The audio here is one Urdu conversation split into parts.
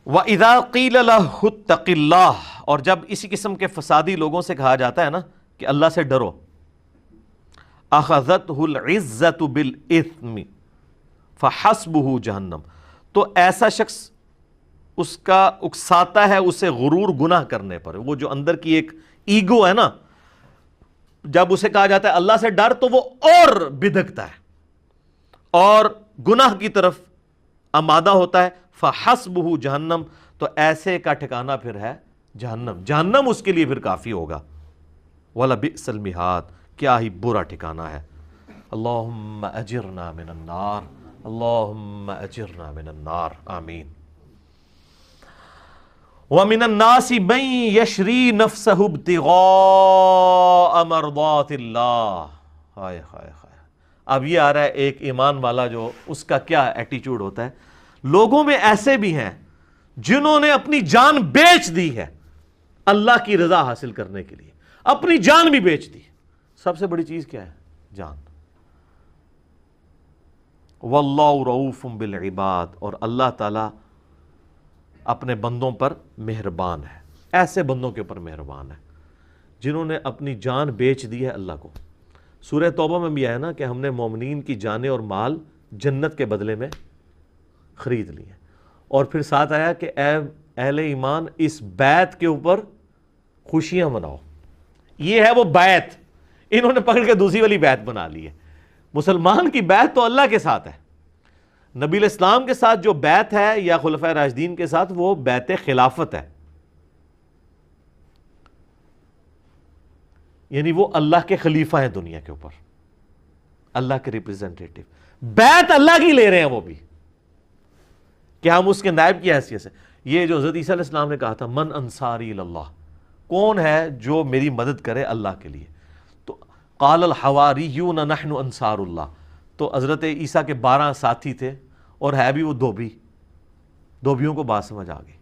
وَإِذَا قِيلَ لَهُ اتَّقِ اللَّهَ، اور جب اسی قسم کے فسادی لوگوں سے کہا جاتا ہے نا کہ اللہ سے ڈرو، أَخَذَتْهُ الْعِزَّةُ بِالْإِثْمِ فَحَسْبُهُ جہنم، تو ایسا شخص اس کا اکساتا ہے اسے غرور گناہ کرنے پر، وہ جو اندر کی ایک ایگو ہے نا، جب اسے کہا جاتا ہے اللہ سے ڈر تو وہ اور بدھکتا ہے اور گناہ کی طرف آمادہ ہوتا ہے۔ فحسبہ جہنم، تو ایسے کا ٹھکانہ پھر ہے جہنم، جہنم اس کے لیے پھر کافی ہوگا۔ وَلَبِئْسَ الْمِہَادُ، کیا ہی برا ٹھکانہ ہے۔ اللہم اجرنا من النار، اللہم اجرنا من النار، آمین۔ وَمِنَ النَّاسِ مَن يَشْرِي نَفْسَهُ ابْتِغَاءَ مَرْضَاتِ اللَّهِ، ہائے ہائے ہائے۔ اب یہ آ رہا ہے ایک ایمان والا جو اس کا کیا ایٹیچیوڈ ہوتا ہے۔ لوگوں میں ایسے بھی ہیں جنہوں نے اپنی جان بیچ دی ہے اللہ کی رضا حاصل کرنے کے لیے، اپنی جان بھی بیچ دی۔ سب سے بڑی چیز کیا ہے؟ جان۔ وَاللَّهُ رَءُوفٌ بِالْعِبَادِ، اور اللہ تعالیٰ اپنے بندوں پر مہربان ہے، ایسے بندوں کے اوپر مہربان ہے جنہوں نے اپنی جان بیچ دی ہے اللہ کو۔ سورہ توبہ میں بھی آیا نا کہ ہم نے مومنین کی جانیں اور مال جنت کے بدلے میں خرید لیے، اور پھر ساتھ آیا کہ اے اہل ایمان اس بیعت کے اوپر خوشیاں مناؤ۔ یہ ہے وہ بیعت، انہوں نے پکڑ کے دوسری والی بیعت بنا لی ہے۔ مسلمان کی بیعت تو اللہ کے ساتھ ہے، نبی علیہ السلام کے ساتھ جو بیعت ہے یا خلفائے راشدین کے ساتھ وہ بیعت خلافت ہے، یعنی وہ اللہ کے خلیفہ ہیں دنیا کے اوپر، اللہ کے ریپریزنٹیٹو۔ بیعت اللہ کی لے رہے ہیں وہ بھی، کہ ہم اس کے نائب کی حیثیت سے۔ یہ جو حضرت عیسیٰ علیہ السلام نے کہا تھا من انصاری اللہ، کون ہے جو میری مدد کرے اللہ کے لیے، تو قال الحواریون نحن انصار اللہ، تو حضرت عیسیٰ کے 12 ساتھی تھے اور ہے بھی وہ دھوبیوں کو بات سمجھ آ گئی۔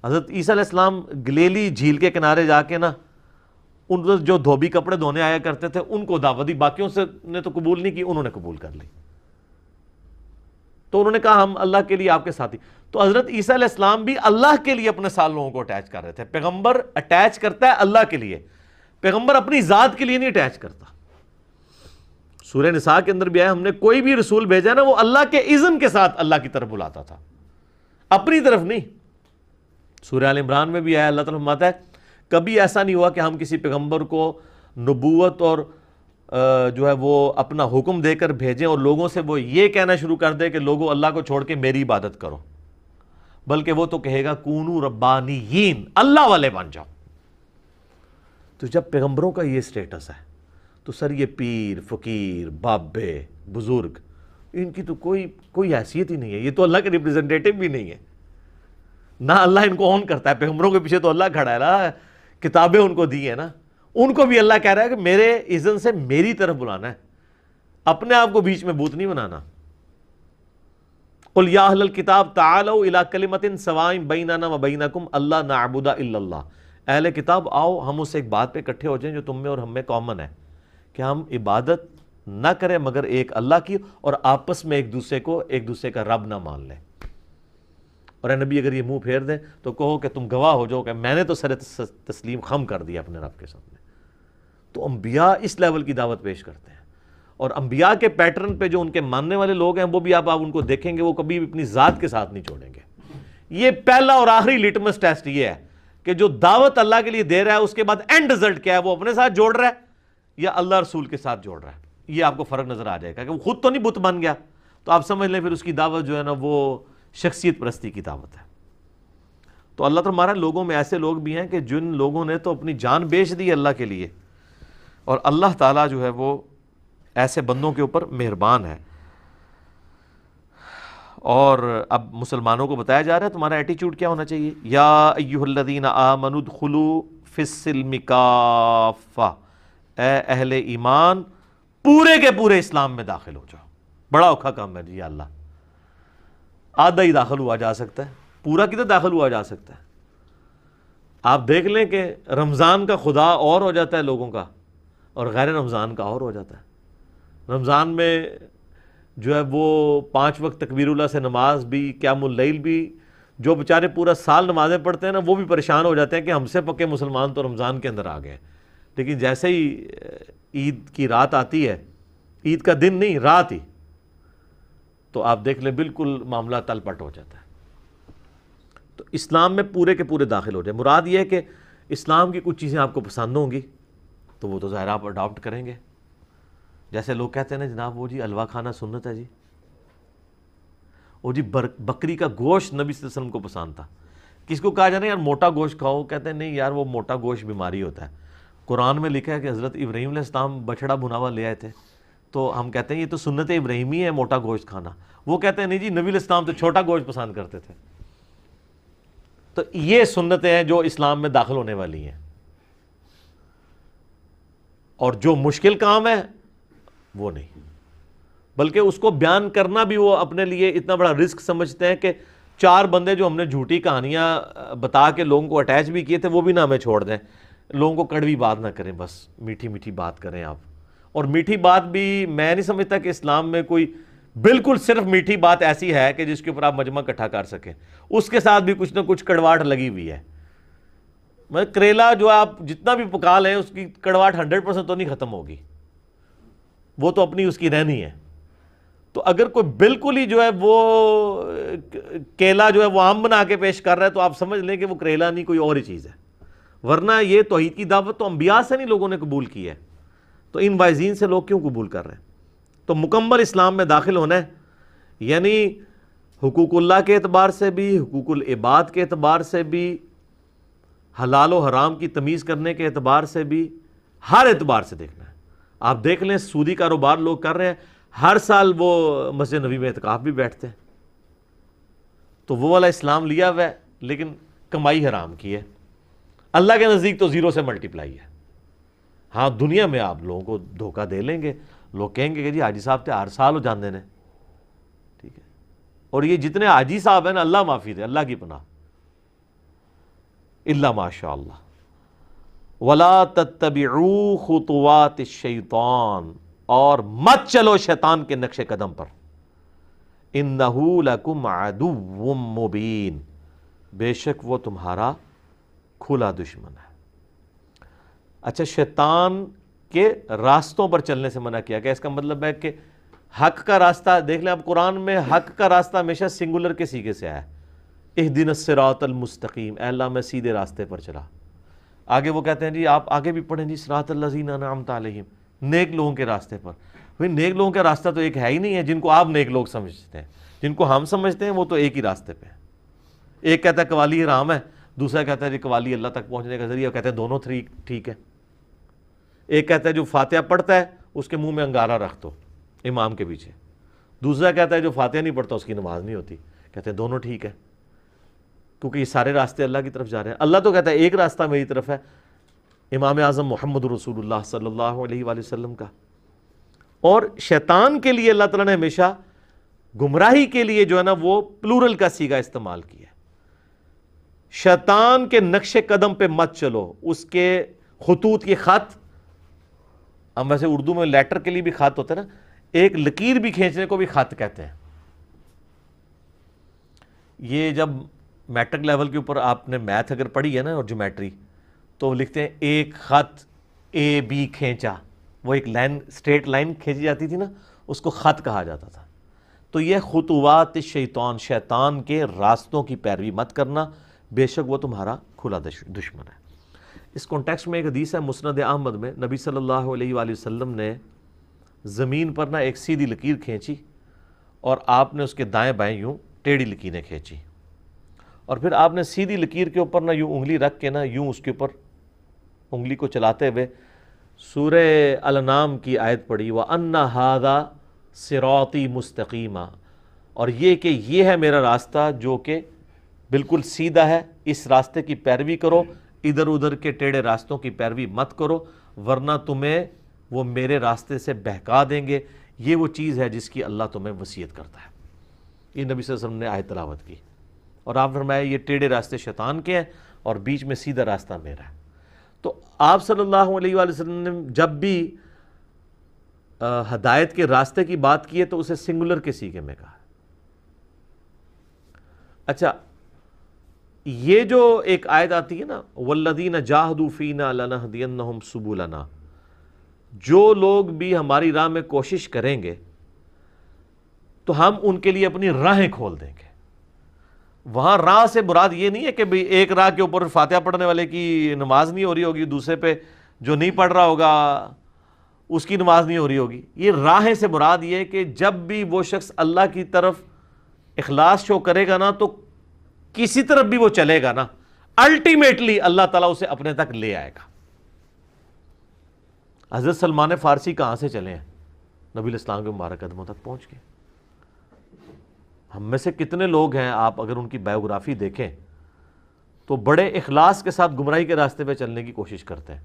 حضرت عیسیٰ علیہ السلام گلیلی جھیل کے کنارے جا کے نا ان جو دھوبی کپڑے دھونے آیا کرتے تھے ان کو دعوت دی، باقیوں سے نے تو قبول نہیں کی، انہوں نے قبول کر لی، تو انہوں نے کہا ہم اللہ کے لیے آپ کے ساتھی۔ تو حضرت عیسیٰ علیہ السلام بھی اللہ کے لیے اپنے ساتھ لوگوں کو اٹیچ کر رہے تھے۔ پیغمبر اٹیچ کرتا ہے اللہ کے لیے، پیغمبر اپنی ذات کے لیے نہیں اٹیچ کرتا۔ سورہ نساء کے اندر بھی آیا ہم نے کوئی بھی رسول بھیجا نا وہ اللہ کے اذن کے ساتھ اللہ کی طرف بلاتا تھا، اپنی طرف نہیں۔ سورہ آل عمران میں بھی آیا اللہ تعالیٰ فرماتا ہے کبھی ایسا نہیں ہوا کہ ہم کسی پیغمبر کو نبوت اور جو ہے وہ اپنا حکم دے کر بھیجیں اور لوگوں سے وہ یہ کہنا شروع کر دے کہ لوگوں اللہ کو چھوڑ کے میری عبادت کرو، بلکہ وہ تو کہے گا کونو ربانیین، اللہ والے بن جاؤ۔ تو جب پیغمبروں کا یہ سٹیٹس ہے تو سر یہ پیر فقیر بابے بزرگ ان کی تو کوئی حیثیت ہی نہیں ہے، یہ تو اللہ کے ریپریزنٹیٹو بھی نہیں ہے، نہ اللہ ان کو اون کرتا ہے۔ پیغمبروں کے پیچھے تو اللہ کھڑا ہے نا، کتابیں ان کو دی ہیں نا، ان کو بھی اللہ کہہ رہا ہے کہ میرے اذن سے میری طرف بلانا ہے، اپنے آپ کو بیچ میں بوت نہیں بنانا۔ قل یا اہل الکتاب تعالوا الی کلمۃ سواء بیننا وبینکم الا نعبد الا اللہ، اہل کتاب آؤ ہم اس ایک بات پہ اکٹھے ہو جائیں جو تم میں اور ہم میں کامن ہے، کہ ہم عبادت نہ کریں مگر ایک اللہ کی، اور آپس میں ایک دوسرے کا رب نہ مان لیں۔ اور اے نبی اگر یہ منہ پھیر دیں تو کہو کہ تم گواہ ہو جاؤ کہ میں نے تو سر تسلیم خم کر دیا اپنے رب کے سامنے۔ تو انبیاء اس لیول کی دعوت پیش کرتے ہیں، اور انبیاء کے پیٹرن پہ جو ان کے ماننے والے لوگ ہیں وہ بھی آپ ان کو دیکھیں گے وہ کبھی بھی اپنی ذات کے ساتھ نہیں چھوڑیں گے۔ یہ پہلا اور آخری لٹمس ٹیسٹ یہ ہے کہ جو دعوت اللہ کے لیے دے رہا ہے اس کے بعد اینڈ رزلٹ کیا ہے، وہ اپنے ساتھ جوڑ رہا ہے یا اللہ رسول کے ساتھ جوڑ رہا ہے۔ یہ آپ کو فرق نظر آ جائے گا کہ وہ خود تو نہیں بت بن گیا، تو آپ سمجھ لیں پھر اس کی دعوت جو ہے نا وہ شخصیت پرستی کی دعوت ہے۔ تو اللہ تعالیٰ ہمارا لوگوں میں ایسے لوگ بھی ہیں کہ جن لوگوں نے تو اپنی جان بیچ دی اللہ کے لیے، اور اللہ تعالیٰ جو ہے وہ ایسے بندوں کے اوپر مہربان ہے۔ اور اب مسلمانوں کو بتایا جا رہا ہے تمہارا ایٹیچیوڈ کیا ہونا چاہیے۔ یا ایھا الذین آمنوا ادخلوا فی السلم کافہ، اے اہل ایمان پورے کے پورے اسلام میں داخل ہو جاؤ۔ بڑا اوکھا کام ہے جی اللہ، آدھا ہی داخل ہوا جا سکتا ہے، پورا کدھر داخل ہوا جا سکتا ہے۔ آپ دیکھ لیں کہ رمضان کا خدا اور ہو جاتا ہے لوگوں کا، اور غیر رمضان کا اور ہو جاتا ہے۔ رمضان میں جو ہے وہ 5 وقت تکبیر اللہ سے نماز بھی، قیام اللیل بھی، جو بیچارے پورا سال نمازیں پڑھتے ہیں نا، وہ بھی پریشان ہو جاتے ہیں کہ ہم سے پکے مسلمان تو رمضان کے اندر آ گئے، لیکن جیسے ہی عید کی رات آتی ہے، عید کا دن نہیں، رات ہی، تو آپ دیکھ لیں بالکل معاملہ تل پٹ ہو جاتا ہے۔ تو اسلام میں پورے کے پورے داخل ہو جائے۔ مراد یہ ہے کہ اسلام کی کچھ چیزیں آپ کو پسند ہوں گی تو وہ تو ظاہر آپ اڈاپٹ کریں گے۔ جیسے لوگ کہتے ہیں نا جناب وہ جی حلوہ کھانا سنت ہے جی، وہ جی بکری کا گوشت نبی صلی اللہ علیہ وسلم کو پسند تھا۔ کس کو کہا جانا یار موٹا گوشت کھاؤ، کہتے ہیں نہیں یار وہ موٹا گوشت بیماری ہوتا ہے۔ قرآن میں لکھا ہے کہ حضرت ابراہیم علیہ السلام بچڑا بھنا ہوا لے آئے تھے، تو ہم کہتے ہیں یہ تو سنت ابراہیمی ہے موٹا گوشت کھانا۔ وہ کہتے ہیں نہیں جی نبی علیہ السلام تو چھوٹا گوشت پسند کرتے تھے۔ تو یہ سنتیں ہیں جو اسلام میں داخل ہونے والی ہیں، اور جو مشکل کام ہے وہ نہیں، بلکہ اس کو بیان کرنا بھی وہ اپنے لیے اتنا بڑا رسک سمجھتے ہیں کہ 4 بندے جو ہم نے جھوٹی کہانیاں بتا کے لوگوں کو اٹیچ بھی کیے تھے وہ بھی نہ ہمیں چھوڑ دیں، لوگوں کو کڑوی بات نہ کریں، بس میٹھی میٹھی بات کریں آپ۔ اور میٹھی بات بھی میں نہیں سمجھتا کہ اسلام میں کوئی بالکل صرف میٹھی بات ایسی ہے کہ جس کے اوپر آپ مجمع اکٹھا کر سکیں، اس کے ساتھ بھی کچھ نہ کچھ کڑواہٹ لگی ہوئی ہے۔ کریلا جو آپ جتنا بھی پکا لیں اس کی کڑواہٹ 100% تو نہیں ختم ہوگی، وہ تو اپنی اس کی رہنی ہے۔ تو اگر کوئی بالکل ہی جو ہے وہ کیلا جو ہے وہ آم بنا کے پیش کر رہا ہے تو آپ سمجھ لیں کہ وہ کریلا نہیں کوئی اور ہی چیز ہے، ورنہ یہ توحید کی دعوت تو انبیاء سے نہیں لوگوں نے قبول کی ہے، تو ان وائزین سے لوگ کیوں قبول کر رہے ہیں؟ تو مکمل اسلام میں داخل ہونا ہے، یعنی حقوق اللہ کے اعتبار سے بھی، حقوق العباد کے اعتبار سے بھی، حلال و حرام کی تمیز کرنے کے اعتبار سے بھی، ہر اعتبار سے دیکھنا ہے۔ آپ دیکھ لیں سودی کاروبار لوگ کر رہے ہیں، ہر سال وہ مسجد نبی میں اعتکاف بھی بیٹھتے ہیں، تو وہ والا اسلام لیا ہوا ہے لیکن کمائی حرام کی ہے۔ اللہ کے نزدیک تو 0 سے ملٹیپلائی ہے۔ ہاں دنیا میں آپ لوگوں کو دھوکہ دے لیں گے، لوگ کہیں گے کہ جی حاجی صاحب تے ہر سال ہو جاندے نے، ٹھیک ہے، اور یہ جتنے حاجی صاحب ہیں نا اللہ معافی دے، اللہ کی پناہ، الا ماشاء اللہ۔ ولا تتبعوا خطوات الشیطان، اور مت چلو شیطان کے نقش قدم پر، انہ لکم عدو مبین، بے شک وہ تمہارا کھلا دشمن ہے۔ اچھا شیطان کے راستوں پر چلنے سے منع کیا گیا، اس کا مطلب ہے کہ حق کا راستہ دیکھ لیں آپ، قرآن میں حق کا راستہ ہمیشہ سنگولر کے سیغے سے آیا ہے، اہدنا الصراط المستقیم، اے اللہ میں سیدھے راستے پر چلا۔ آگے وہ کہتے ہیں جی آپ آگے بھی پڑھیں جی صراط الذین انعمت علیہم، نیک لوگوں کے راستے پر۔ بھئی نیک لوگوں کا راستہ تو ایک ہے ہی نہیں ہے، جن کو آپ نیک لوگ سمجھتے ہیں، جن کو ہم سمجھتے ہیں وہ تو ایک ہی راستے پہ ہیں۔ ایک کہتا ہے قوالی حرام ہے، دوسرا کہتا ہے جی قوالی اللہ تک پہنچنے کا ذریعہ، کہتے ہیں دونوں ٹھیک ہے۔ ایک کہتا ہے جو فاتحہ پڑھتا ہے اس کے منہ میں انگارہ رکھ دو امام کے پیچھے، دوسرا کہتا ہے جو فاتحہ نہیں پڑھتا اس کی نماز نہیں ہوتی، کہتے ہیں دونوں ٹھیک ہے، کیونکہ یہ سارے راستے اللہ کی طرف جا رہے ہیں۔ اللہ تو کہتا ہے ایک راستہ میری طرف ہے، امام اعظم محمد رسول اللہ صلی اللہ علیہ وآلہ وسلم کا۔ اور شیطان کے لیے اللہ تعالیٰ نے ہمیشہ گمراہی کے لیے جو ہے نا وہ پلورل کا صیغہ استعمال کیا ہے۔ شیطان کے نقش قدم پہ مت چلو، اس کے خطوط کی خط، ہم ویسے اردو میں لیٹر کے لیے بھی خط ہوتا ہے نا، ایک لکیر بھی کھینچنے کو بھی خط کہتے ہیں۔ یہ جب میٹرک لیول کے اوپر آپ نے میتھ اگر پڑھی ہے نا اور جیومیٹری، تو لکھتے ہیں ایک خط اے بی کھینچا، وہ ایک لائن اسٹریٹ لائن کھینچی جاتی تھی نا، اس کو خط کہا جاتا تھا۔ تو یہ خطوات شیطان، شیطان کے راستوں کی پیروی مت کرنا، بے شک وہ تمہارا کھلا دشمن ہے۔ اس کانٹیکسٹ میں ایک حدیث ہے مسند احمد میں، نبی صلی اللہ علیہ وآلہ وسلم نے زمین پر نہ ایک سیدھی لکیر کھینچی اور آپ نے اس کے دائیں بائیں یوں ٹیڑھی لکیریں کھینچی، اور پھر آپ نے سیدھی لکیر کے اوپر نہ یوں انگلی رکھ کے نہ یوں اس کے اوپر انگلی کو چلاتے ہوئے سورہ الانعام کی آیت پڑھی، وَأَنَّ هَذَا صِرَاطِي مُسْتَقِيمًا، اور یہ کہ یہ ہے میرا راستہ جو کہ بالکل سیدھا ہے، اس راستے کی پیروی کرو، ادھر ادھر کے ٹیڑھے راستوں کی پیروی مت کرو، ورنہ تمہیں وہ میرے راستے سے بہکا دیں گے۔ یہ وہ چیز ہے جس کی اللہ تمہیں وصیت کرتا ہے۔ یہ نبی صلی اللہ علیہ وسلم نے آیت تلاوت کی، اور آپ فرمایا یہ ٹیڑھے راستے شیطان کے ہیں اور بیچ میں سیدھا راستہ میرا ہے۔ تو آپ صلی اللہ علیہ وآلہ وسلم نے جب بھی ہدایت کے راستے کی بات کی ہے تو اسے سنگولر کے سیغے میں کہا. اچھا یہ جو ایک آیت آتی ہے نا والذین جاہدوا فینا لنہدینہم سبلنا، جو لوگ بھی ہماری راہ میں کوشش کریں گے تو ہم ان کے لیے اپنی راہیں کھول دیں گے. وہاں راہ سے مراد یہ نہیں ہے کہ بھئی ایک راہ کے اوپر فاتحہ پڑھنے والے کی نماز نہیں ہو رہی ہوگی، دوسرے پہ جو نہیں پڑھ رہا ہوگا اس کی نماز نہیں ہو رہی ہوگی. یہ راہیں سے مراد یہ ہے کہ جب بھی وہ شخص اللہ کی طرف اخلاص شو کرے گا نا تو کسی طرف بھی وہ چلے گا نا الٹیمیٹلی اللہ تعالیٰ اسے اپنے تک لے آئے گا. حضرت سلمان فارسی کہاں سے چلے ہیں؟ نبی الاسلام کے مبارک قدموں تک پہنچ گئے. ہم میں سے کتنے لوگ ہیں آپ اگر ان کی بایوگرافی دیکھیں تو بڑے اخلاص کے ساتھ گمراہی کے راستے پہ چلنے کی کوشش کرتے ہیں،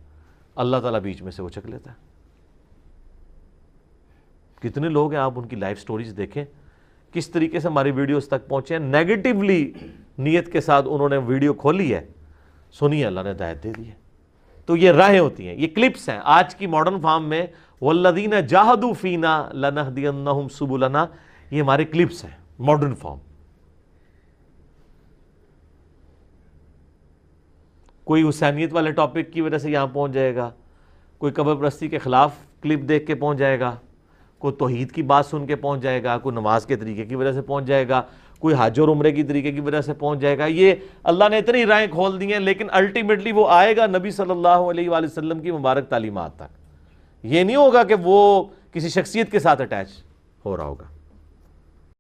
اللہ تعالیٰ بیچ میں سے وہ چک لیتا ہے. کتنے لوگ ہیں آپ ان کی لائف سٹوریز دیکھیں کس طریقے سے ہماری ویڈیوز تک پہنچے ہیں، نیگیٹیولی نیت کے ساتھ انہوں نے ویڈیو کھولی ہے، سنی اللہ نے ہدایت دے دی ہے. تو یہ راہیں ہوتی ہیں، یہ کلپس ہیں آج کی ماڈرن فارم میں. والذین جاہدوا فینا لنہدینہم سبلنا، یہ ہمارے کلپس ہیں ماڈرن فارم. کوئی حسینیت والے ٹاپک کی وجہ سے یہاں پہنچ جائے گا، کوئی قبر پرستی کے خلاف کلپ دیکھ کے پہنچ جائے گا، کوئی توحید کی بات سن کے پہنچ جائے گا، کوئی نماز کے طریقے کی وجہ سے پہنچ جائے گا، کوئی حج اور عمرے کی طریقے کی وجہ سے پہنچ جائے گا. یہ اللہ نے اتنی راہیں کھول دی ہیں لیکن الٹیمیٹلی وہ آئے گا نبی صلی اللہ علیہ وآلہ وسلم کی مبارک تعلیمات تک. یہ نہیں ہوگا کہ وہ کسی شخصیت کے ساتھ اٹیچ ہو رہا ہوگا.